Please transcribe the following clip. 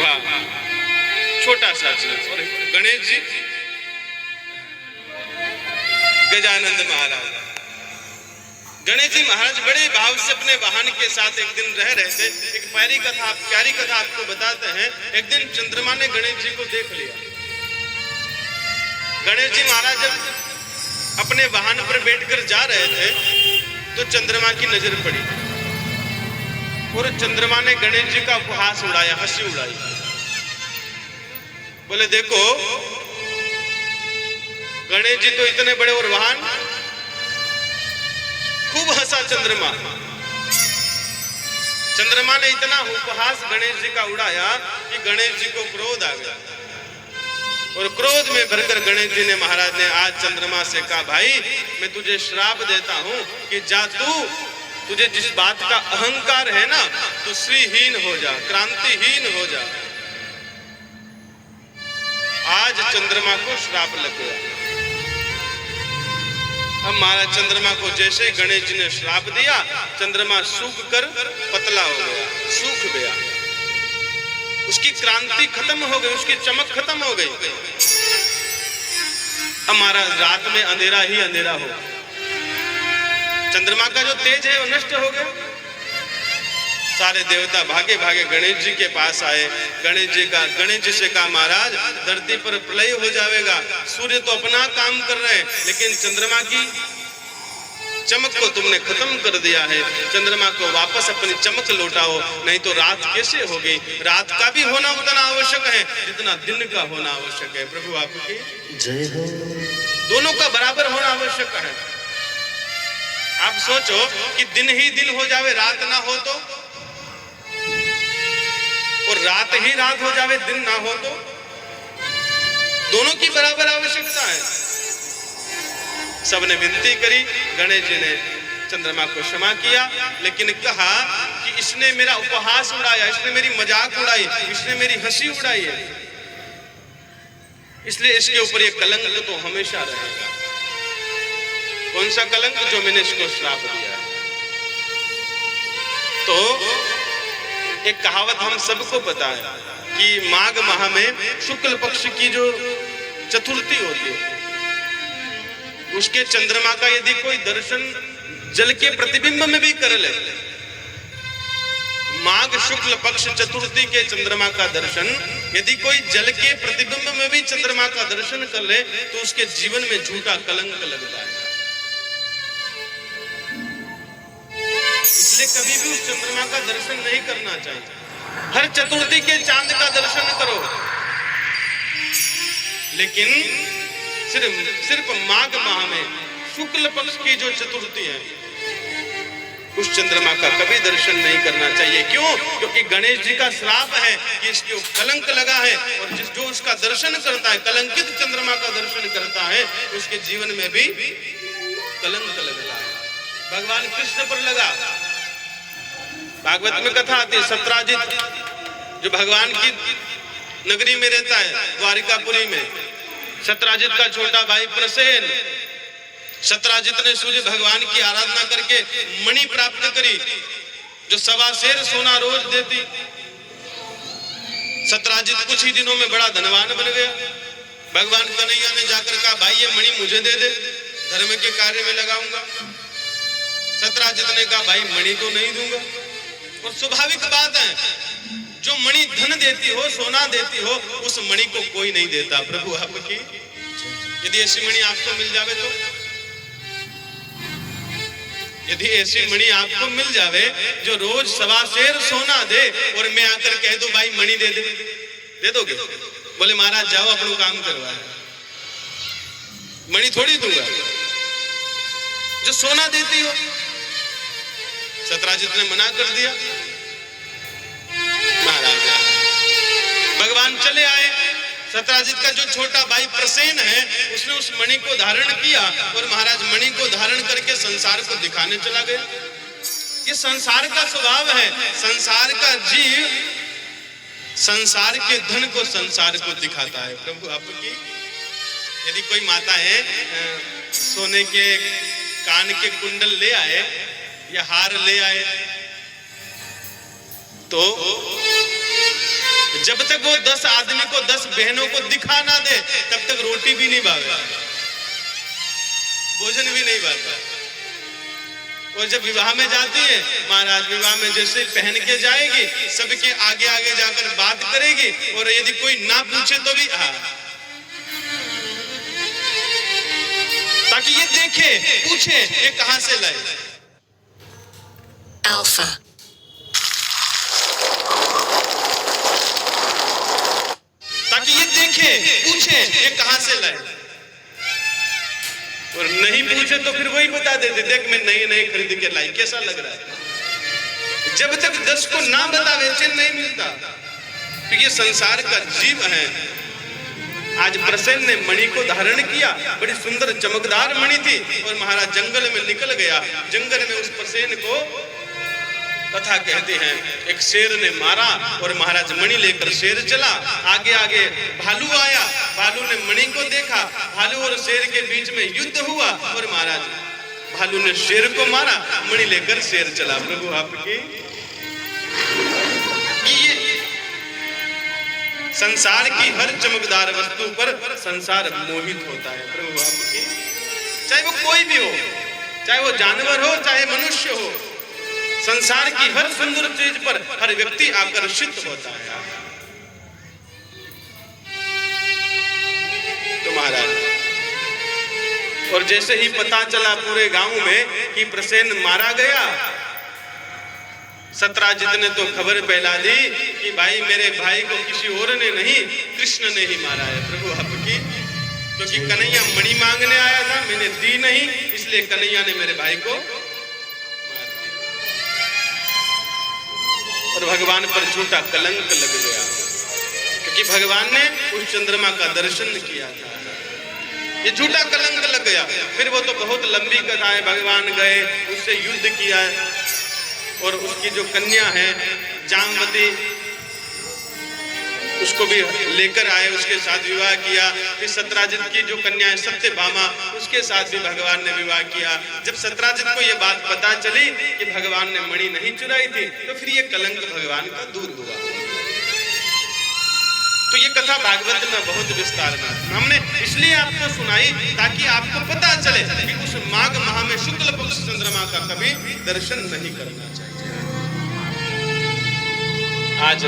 वाह, छोटा सा श्लोक। और गणेश जी, गजानंद महाराज, गणेश जी महाराज बड़े भाव से अपने वाहन के साथ एक दिन रह रहे थे। एक प्यारी कथा आपको बताते हैं। एक दिन चंद्रमा ने गणेश जी को देख लिया। गणेश जी महाराज जब अपने वाहन पर बैठकर जा रहे थे तो चंद्रमा की नजर पड़ी और चंद्रमा ने गणेश जी का उपहास उड़ाया, हंसी उड़ाई। बोले देखो, गणेश जी तो इतने बड़े और वाहन। खूब हंसा चंद्रमा। चंद्रमा ने इतना उपहास गणेश जी का उड़ाया कि गणेश जी को क्रोध आ गया और क्रोध में भरकर गणेश जी ने महाराज ने आज चंद्रमा से कहा, भाई मैं तुझे श्राप देता हूं कि जा तुझे जिस बात का अहंकार है ना, तू श्रीहीन हो जा, क्रांतिहीन हो जा। आज चंद्रमा को श्राप लग गया। अब महाराज चंद्रमा को जैसे गणेश जी ने श्राप दिया, चंद्रमा सूख कर पतला हो गया, सूख गया। उसकी क्रांति खत्म हो गई, उसकी चमक खत्म हो गई। अब महाराज रात में अंधेरा ही अंधेरा हो, चंद्रमा का जो तेज है वो नष्ट हो गया। सारे देवता भागे भागे गणेश जी के पास आए। गणेश जी से कहा, महाराज धरती पर प्रलय हो जाएगा। सूर्य तो अपना काम कर रहे हैं, लेकिन चंद्रमा की चमक को तुमने खत्म कर दिया है। चंद्रमा को वापस अपनी चमक लौटाओ, नहीं तो रात कैसे होगी। रात का भी होना उतना आवश्यक है जितना दिन का होना आवश्यक है। प्रभु आपकी जय हो। दोनों का बराबर होना आवश्यक है। आप सोचो कि दिन ही दिन हो जावे, रात ना हो तो, और रात ही रात हो जावे, दिन ना हो तो, दोनों की बराबर आवश्यकता है। सबने विनती करी, गणेश जी ने चंद्रमा को क्षमा किया, लेकिन कहा कि इसने मेरा उपहास उड़ाया, इसने मेरी मजाक उड़ाई, इसने मेरी हंसी उड़ाई है, इसलिए इसके ऊपर ये कलंक तो हमेशा रहेगा। कौन सा कलंक? जो मैंने इसको श्राप दिया है। तो एक कहावत हम सबको पता है कि माघ माह में शुक्ल पक्ष की जो चतुर्थी होती है, उसके चंद्रमा का यदि कोई दर्शन जल के प्रतिबिंब में भी कर ले, माघ शुक्ल पक्ष चतुर्थी के चंद्रमा का दर्शन यदि कोई जल के प्रतिबिंब में भी चंद्रमा का दर्शन कर ले, तो उसके जीवन में झूठा कलंक लगता है। इसलिए कभी भी उस चंद्रमा का दर्शन नहीं करना चाहिए। हर चतुर्थी के चांद का दर्शन करो, लेकिन सिर्फ माघ माह में शुक्ल पक्ष की जो चतुर्थी है, उस चंद्रमा का कभी दर्शन नहीं करना चाहिए। क्यों? क्योंकि गणेश जी का श्राप है कि इसके कलंक लगा है, और जो उसका दर्शन करता है, कलंकित चंद्रमा का दर्शन करता है, उसके जीवन में भी कलंक लगता है। भगवान कृष्ण पर लगा। भागवत में कथा आती है, सत्राजित जो भगवान की नगरी में रहता है, द्वारिकापुरी में, सत्राजित का छोटा भाई प्रसेन, सत्राजित ने सूर्य भगवान की आराधना करके मणि प्राप्त करी, जो 1.25 सेर सोना रोज देती। सत्राजित कुछ ही दिनों में बड़ा धनवान बन गया। भगवान कन्हैया ने जाकर कहा, भाई ये मणि मुझे दे दे, धर्म के कार्य में लगाऊंगा। सत्राजित ने कहा, भाई मणि तो नहीं दूंगा। और स्वाभाविक बात है, जो मणि धन देती हो, सोना देती हो, उस मणि को कोई नहीं देता। प्रभु आपकी यदि ऐसी मणि आपको मिल जावे तो, यदि ऐसी मणि आपको मिल जावे जो रोज 1.25 सेर सोना दे, और मैं आकर कह दूं भाई मणि दे दोगे? बोले महाराज जाओ अपना काम करवा, मणि थोड़ी दूंगा। जो सोना देती हो। सत्राजित ने मना कर दिया। महाराज भगवान चले आए। सत्राजित का जो छोटा भाई प्रसेन है, उसने उस मणि को धारण किया, और महाराज मणि को धारण करके संसार को दिखाने चला गया। ये संसार का स्वभाव है। संसार का जीव संसार के धन को संसार को दिखाता है। प्रभु आपकी यदि कोई माता है सोने के कान के कुंडल ले आए या हार ले आए, तो जब तक वो 10 आदमी को 10 बहनों को दिखा ना दे तब तक रोटी भी नहीं भागा, भोजन भी नहीं भागा। और जब विवाह में जाती है महाराज, विवाह में जैसे पहन के जाएगी सबके आगे आगे जाकर बात करेगी, और यदि कोई ना पूछे तो भी ताकि ये देखे पूछे ये कहां से लाए। Alpha. ताकि ये देखे पूछे ये कहां से लाए, और नहीं पूछे तो फिर वही बता देते, देख मैं नई नई खरीद के लाई, कैसा लग रहा है। जब तक 10 को ना बतावे चैन नहीं मिलता। तो ये संसार का जीव है। आज प्रसेन ने मणि को धारण किया, बड़ी सुंदर चमकदार मणि थी, और महाराज जंगल में निकल गया। जंगल में उस प्रसेन को कथा कहते हैं एक शेर ने मारा, और महाराज मणि लेकर शेर चला। आगे आगे भालू आया, भालू ने मणि को देखा, भालू और शेर के बीच में युद्ध हुआ, और महाराज भालू ने शेर को मारा, मणि लेकर शेर चला। प्रभु आपकी ये संसार की हर चमकदार वस्तु पर संसार मोहित होता है। प्रभु आपकी चाहे वो कोई भी हो, चाहे वो जानवर हो चाहे मनुष्य हो, संसार की हर सुंदर चीज पर हर व्यक्ति आकर्षित होता है। तो महाराज, और जैसे ही पता चला पूरे गांव में कि प्रसेन मारा गया, सत्राजित ने तो खबर फैला दी कि भाई मेरे भाई को किसी और ने नहीं कृष्ण ने ही मारा है। प्रभु आपकी, क्योंकि कन्हैया मणि मांगने आया था, मैंने दी नहीं, इसलिए कन्हैया ने मेरे भाई को, और भगवान पर झूठा कलंक लग गया, क्योंकि भगवान ने उस चंद्रमा का दर्शन किया था। ये झूठा कलंक लग गया। फिर वो तो बहुत लंबी कथा है, भगवान गए उससे युद्ध किया, और उसकी जो कन्या है जामवती उसको भी लेकर आए, उसके साथ विवाह किया। फिर सत्राजित की जो कन्या है सत्यभामा, उसके साथ भी भगवान ने विवाह किया। जब सत्राजित को यह बात पता चली कि भगवान ने मणि नहीं चुराई थी, तो फिर ये कलंक भगवान का दूर हुआ। तो ये कथा भागवत में बहुत विस्तार में हमने इसलिए आपको सुनाई ताकि आपको पता चले कि उस माघ माह में शुक्ल पक्ष चंद्रमा का कभी दर्शन नहीं करना चाहिए। आज